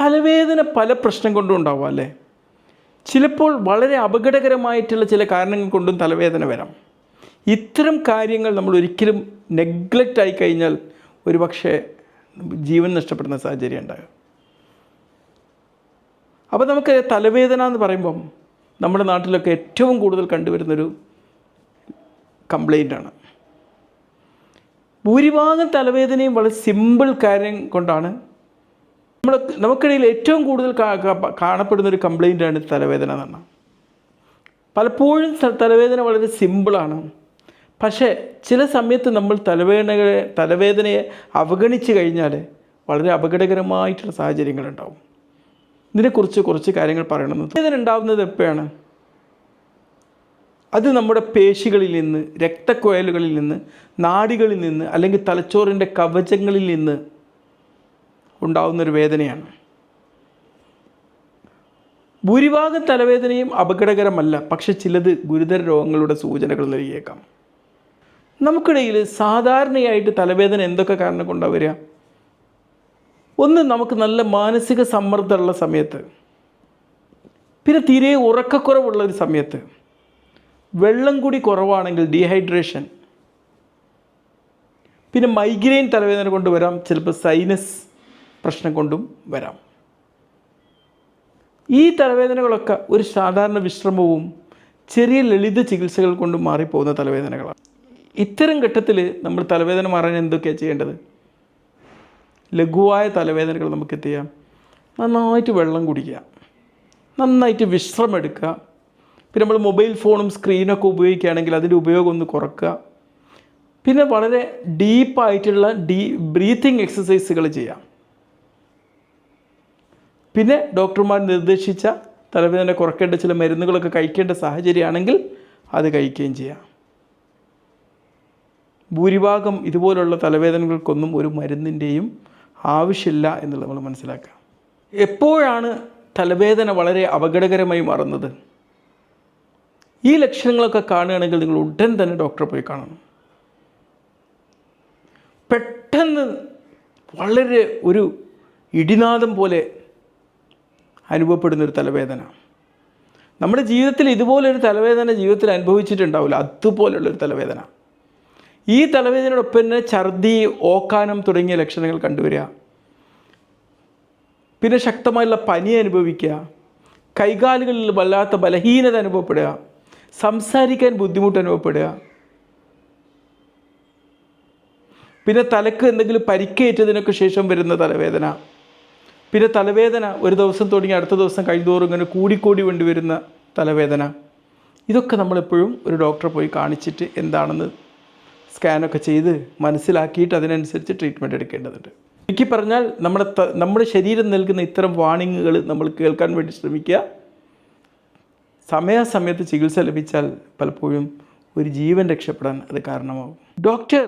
തലവേദന പല പ്രശ്നം കൊണ്ടും ഉണ്ടാവും അല്ലേ? ചിലപ്പോൾ വളരെ അപകടകരമായിട്ടുള്ള ചില കാരണങ്ങൾ കൊണ്ടും തലവേദന വരാം. ഇത്തരം കാര്യങ്ങൾ നമ്മൾ ഒരിക്കലും നെഗ്ലക്റ്റ് ആയി കഴിഞ്ഞാൽ ഒരു പക്ഷേ ജീവൻ നഷ്ടപ്പെടുന്ന സാഹചര്യം ഉണ്ടാകും. അപ്പോൾ നമുക്ക് തലവേദന എന്ന് പറയുമ്പം നമ്മുടെ നാട്ടിലൊക്കെ ഏറ്റവും കൂടുതൽ കണ്ടുവരുന്നൊരു കംപ്ലൈൻ്റാണ്. ഭൂരിഭാഗം തലവേദനയും വളരെ സിമ്പിൾ കാര്യം കൊണ്ടാണ്. നമുക്കിടയിൽ ഏറ്റവും കൂടുതൽ കാണപ്പെടുന്നൊരു കംപ്ലൈൻ്റാണ് തലവേദന എന്ന് പറഞ്ഞാൽ. പലപ്പോഴും തലവേദന വളരെ സിമ്പിളാണ്. പക്ഷേ ചില സമയത്ത് നമ്മൾ തലവേദനയെ അവഗണിച്ച് കഴിഞ്ഞാൽ വളരെ അപകടകരമായിട്ടുള്ള സാഹചര്യങ്ങളുണ്ടാവും. ഇതിനെക്കുറിച്ച് കുറച്ച് കാര്യങ്ങൾ പറയണമെന്ന്. തലവേദന ഉണ്ടാകുന്നത് എപ്പോഴാണ്? അത് നമ്മുടെ പേശികളിൽ നിന്ന്, രക്തക്കുഴലുകളിൽ നിന്ന്, നാഡികളിൽ നിന്ന്, അല്ലെങ്കിൽ തലച്ചോറിൻ്റെ കവചങ്ങളിൽ നിന്ന് ഉണ്ടാകുന്നൊരു വേദനയാണ്. ഭൂരിഭാഗം തലവേദനയും അപകടകരമല്ല, പക്ഷെ ചിലത് ഗുരുതര രോഗങ്ങളുടെ സൂചനകൾ നൽകിയേക്കാം. നമുക്കിടയിൽ സാധാരണയായിട്ട് തലവേദന എന്തൊക്കെ കാരണം കൊണ്ടാണ് വരിക? ഒന്ന്, നമുക്ക് നല്ല മാനസിക സമ്മർദ്ദമുള്ള സമയത്ത്, പിന്നെ തീരെ ഉറക്കക്കുറവുള്ള ഒരു സമയത്ത്, വെള്ളം കൂടി കുറവാണെങ്കിൽ ഡീഹൈഡ്രേഷൻ, പിന്നെ മൈഗ്രെയിൻ തലവേദന കൊണ്ട് വരാം, ചിലപ്പോൾ സൈനസ് പ്രശ്നം കൊണ്ടും വരാം. ഈ തലവേദനകളൊക്കെ ഒരു സാധാരണ വിശ്രമവും ചെറിയ ലളിത ചികിത്സകൾ കൊണ്ടും മാറിപ്പോകുന്ന തലവേദനകളാണ്. ഇത്തരം ഘട്ടത്തിൽ നമ്മൾ തലവേദന മാറാൻ എന്തൊക്കെയാണ് ചെയ്യേണ്ടത്? ലഘുവായ തലവേദനകൾ നമുക്ക് എന്ത് ചെയ്യാം? നന്നായിട്ട് വെള്ളം കുടിക്കുക, നന്നായിട്ട് വിശ്രമം എടുക്കുക. പിന്നെ നമ്മൾ മൊബൈൽ ഫോണും സ്ക്രീനൊക്കെ ഉപയോഗിക്കുകയാണെങ്കിൽ അതിൻ്റെ ഉപയോഗം ഒന്ന് കുറക്കുക. പിന്നെ വളരെ ഡീപ്പായിട്ടുള്ള ബ്രീത്തിങ് എക്സസൈസുകൾ ചെയ്യാം. പിന്നെ ഡോക്ടർമാർ നിർദ്ദേശിച്ച തലവേദന കുറയ്ക്കേണ്ട ചില മരുന്നുകളൊക്കെ കഴിക്കേണ്ട സാഹചര്യമാണെങ്കിൽ അത് കഴിക്കുകയും ചെയ്യാം. ഭൂരിഭാഗം ഇതുപോലുള്ള തലവേദനകൾക്കൊന്നും ഒരു മരുന്നിൻ്റെയും ആവശ്യമില്ല എന്നുള്ളത് നമ്മൾ മനസ്സിലാക്കുക. എപ്പോഴാണ് തലവേദന വളരെ അപകടകരമായി മാറുന്നത്? ഈ ലക്ഷണങ്ങളൊക്കെ കാണുകയാണെങ്കിൽ നിങ്ങൾ ഉടൻ തന്നെ ഡോക്ടറെ പോയി കാണണം. പെട്ടെന്ന് വളരെ ഒരു ഇടിനാദം പോലെ അനുഭവപ്പെടുന്നൊരു തലവേദന, നമ്മുടെ ജീവിതത്തിൽ ഇതുപോലൊരു തലവേദന ജീവിതത്തിൽ അനുഭവിച്ചിട്ടുണ്ടാവില്ല, അതുപോലുള്ളൊരു തലവേദന. ഈ തലവേദനയോടൊപ്പം തന്നെ ഛർദി, ഓക്കാനം തുടങ്ങിയ ലക്ഷണങ്ങൾ കണ്ടുവരിക. പിന്നെ ശക്തമായുള്ള പനി അനുഭവിക്കുക, കൈകാലുകളിൽ വല്ലാത്ത ബലഹീനത അനുഭവപ്പെടുക, സംസാരിക്കാൻ ബുദ്ധിമുട്ട് അനുഭവപ്പെടുക, പിന്നെ തലക്ക് എന്തെങ്കിലും പരിക്കേറ്റതിനൊക്കെ ശേഷം വരുന്ന തലവേദന, പിന്നെ തലവേദന ഒരു ദിവസം തുടങ്ങി അടുത്ത ദിവസം കഴിയുന്തോറും ഇങ്ങനെ കൂടിക്കൂടി വരുന്ന തലവേദന. ഇതൊക്കെ നമ്മളെപ്പോഴും ഒരു ഡോക്ടറെ പോയി കാണിച്ചിട്ട് എന്താണെന്ന് സ്കാനൊക്കെ ചെയ്ത് മനസ്സിലാക്കിയിട്ട് അതിനനുസരിച്ച് ട്രീറ്റ്മെൻറ്റ് എടുക്കേണ്ടതുണ്ട്. ചുരുക്കി പറഞ്ഞാൽ നമ്മുടെ ശരീരം നൽകുന്ന ഇത്തരം വാണിങ്ങുകൾ നമ്മൾ കേൾക്കാൻ വേണ്ടി ശ്രമിക്കുക. സമയാസമയത്ത് ചികിത്സ ലഭിച്ചാൽ പലപ്പോഴും ഒരു ജീവൻ രക്ഷപ്പെടാൻ അത് കാരണമാകും. ഡോക്ടർ